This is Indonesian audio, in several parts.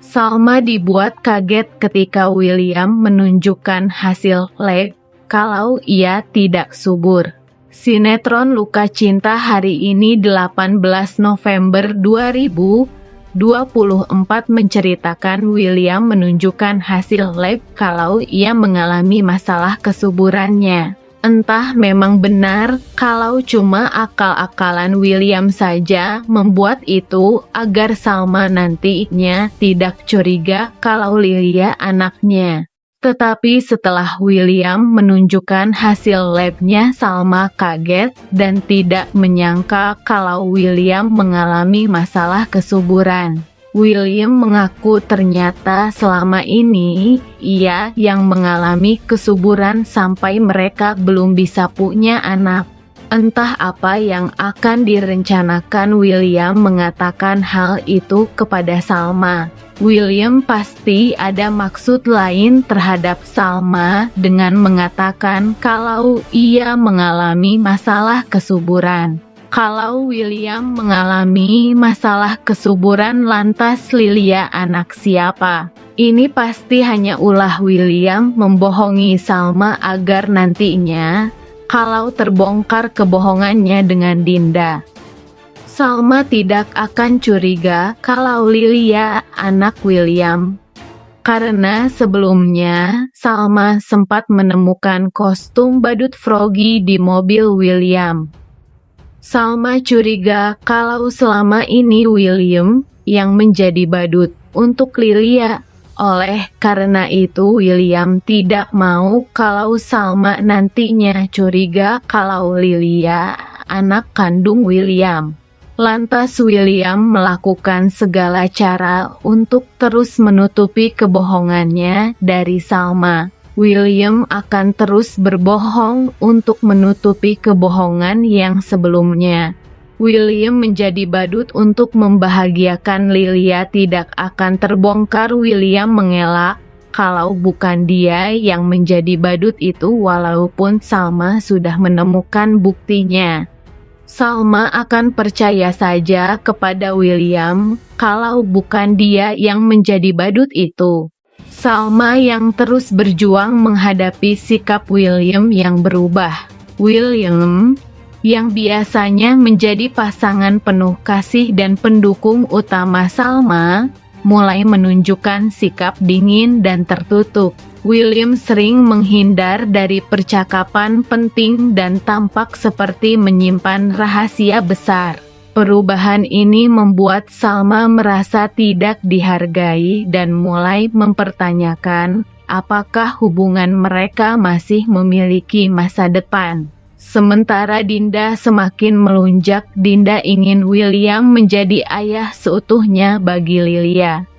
Salma dibuat kaget ketika William menunjukkan hasil lab kalau ia tidak subur. Sinetron Luka Cinta hari ini 18 November 2024 menceritakan William menunjukkan hasil lab kalau ia mengalami masalah kesuburannya. Entah memang benar kalau cuma akal-akalan William saja membuat itu agar Salma nantinya tidak curiga kalau Lilia anaknya. Tetapi setelah William menunjukkan hasil labnya, Salma kaget dan tidak menyangka kalau William mengalami masalah kesuburan. William mengaku ternyata selama ini ia yang mengalami kesuburan sampai mereka belum bisa punya anak. Entah apa yang akan direncanakan William mengatakan hal itu kepada Salma. William pasti ada maksud lain terhadap Salma dengan mengatakan kalau ia mengalami masalah kesuburan. Kalau William mengalami masalah kesuburan, lantas Lilia anak siapa? Ini pasti hanya ulah William membohongi Salma agar nantinya kalau terbongkar kebohongannya dengan Dinda, Salma tidak akan curiga kalau Lilia anak William. Karena sebelumnya Salma sempat menemukan kostum badut Froggy di mobil William. Salma curiga kalau selama ini William yang menjadi badut untuk Lilia. Oleh karena itu William tidak mau kalau Salma nantinya curiga kalau Lilia anak kandung William. Lantas William melakukan segala cara untuk terus menutupi kebohongannya dari Salma. William akan terus berbohong untuk menutupi kebohongan yang sebelumnya. William menjadi badut untuk membahagiakan Lilia tidak akan terbongkar. William mengelak kalau bukan dia yang menjadi badut itu walaupun Salma sudah menemukan buktinya. Salma akan percaya saja kepada William kalau bukan dia yang menjadi badut itu. Salma yang terus berjuang menghadapi sikap William yang berubah. William yang biasanya menjadi pasangan penuh kasih dan pendukung utama Salma, mulai menunjukkan sikap dingin dan tertutup. William sering menghindar dari percakapan penting dan tampak seperti menyimpan rahasia besar. Perubahan ini membuat Salma merasa tidak dihargai dan mulai mempertanyakan apakah hubungan mereka masih memiliki masa depan. Sementara Dinda semakin melunjak. Dinda ingin William menjadi ayah seutuhnya bagi Lilia.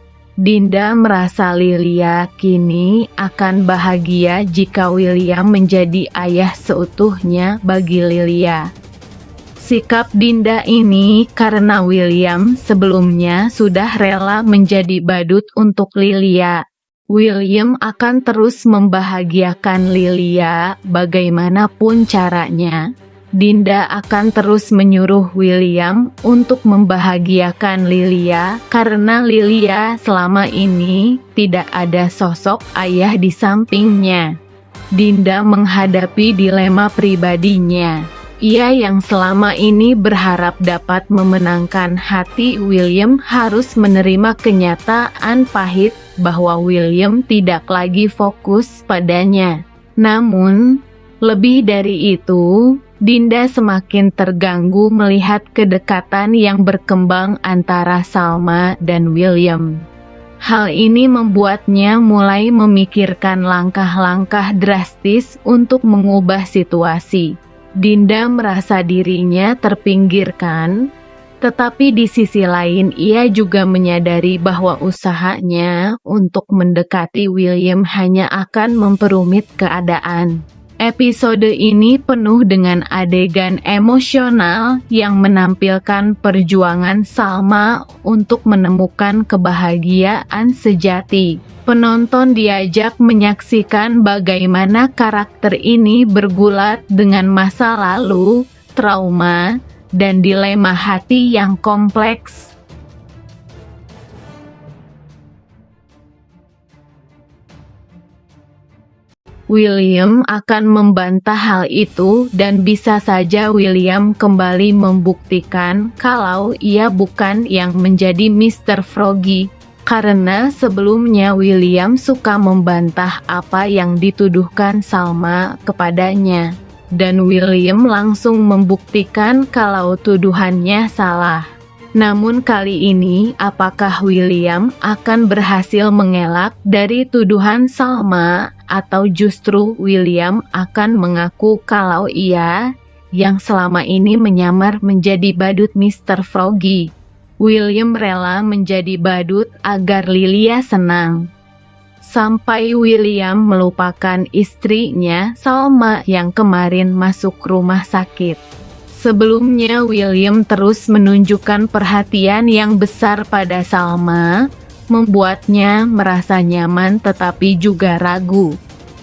Dinda merasa Lilia kini akan bahagia jika William menjadi ayah seutuhnya bagi Lilia. Sikap Dinda ini karena William sebelumnya sudah rela menjadi badut untuk Lilia. William akan terus membahagiakan Lilia bagaimanapun caranya. Dinda akan terus menyuruh William untuk membahagiakan Lilia karena Lilia selama ini tidak ada sosok ayah di sampingnya. Dinda menghadapi dilema pribadinya. Ia yang selama ini berharap dapat memenangkan hati William harus menerima kenyataan pahit bahwa William tidak lagi fokus padanya. Namun, lebih dari itu, Dinda semakin terganggu melihat kedekatan yang berkembang antara Salma dan William. Hal ini membuatnya mulai memikirkan langkah-langkah drastis untuk mengubah situasi. Dinda merasa dirinya terpinggirkan, tetapi di sisi lain ia juga menyadari bahwa usahanya untuk mendekati William hanya akan memperumit keadaan. Episode ini penuh dengan adegan emosional yang menampilkan perjuangan Salma untuk menemukan kebahagiaan sejati. Penonton diajak menyaksikan bagaimana karakter ini bergulat dengan masa lalu, trauma, dan dilema hati yang kompleks. William akan membantah hal itu dan bisa saja William kembali membuktikan kalau ia bukan yang menjadi Mr. Froggy. Karena sebelumnya William suka membantah apa yang dituduhkan Salma kepadanya. Dan William langsung membuktikan kalau tuduhannya salah. Namun kali ini, apakah William akan berhasil mengelak dari tuduhan Salma, atau justru William akan mengaku kalau ia yang selama ini menyamar menjadi badut Mr. Froggy? William rela menjadi badut agar Lilia senang. Sampai William melupakan istrinya Salma yang kemarin masuk rumah sakit. Sebelumnya William terus menunjukkan perhatian yang besar pada Salma, membuatnya merasa nyaman tetapi juga ragu.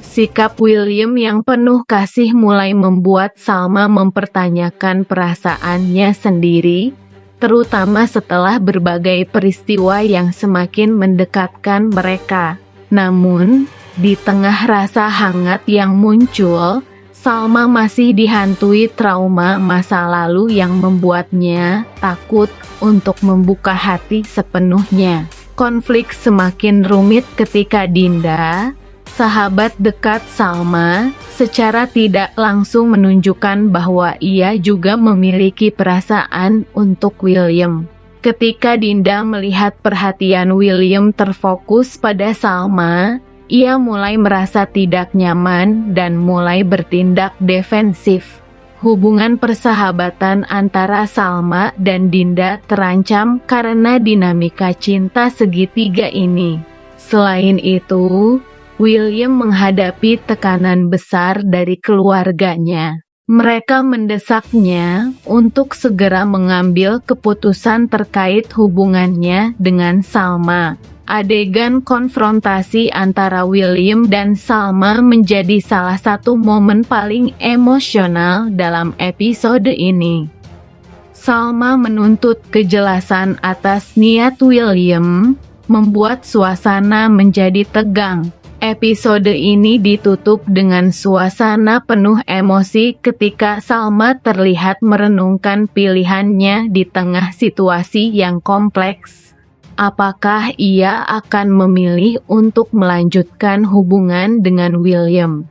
Sikap William yang penuh kasih mulai membuat Salma mempertanyakan perasaannya sendiri, terutama setelah berbagai peristiwa yang semakin mendekatkan mereka. Namun, di tengah rasa hangat yang muncul, Salma masih dihantui trauma masa lalu yang membuatnya takut untuk membuka hati sepenuhnya. Konflik semakin rumit ketika Dinda, sahabat dekat Salma, secara tidak langsung menunjukkan bahwa ia juga memiliki perasaan untuk William. Ketika Dinda melihat perhatian William terfokus pada Salma, ia mulai merasa tidak nyaman dan mulai bertindak defensif. Hubungan persahabatan antara Salma dan Dinda terancam karena dinamika cinta segitiga ini. Selain itu, William menghadapi tekanan besar dari keluarganya. Mereka mendesaknya untuk segera mengambil keputusan terkait hubungannya dengan Salma. Adegan konfrontasi antara William dan Salma menjadi salah satu momen paling emosional dalam episode ini. Salma menuntut kejelasan atas niat William, membuat suasana menjadi tegang. Episode ini ditutup dengan suasana penuh emosi ketika Salma terlihat merenungkan pilihannya di tengah situasi yang kompleks. Apakah ia akan memilih untuk melanjutkan hubungan dengan William?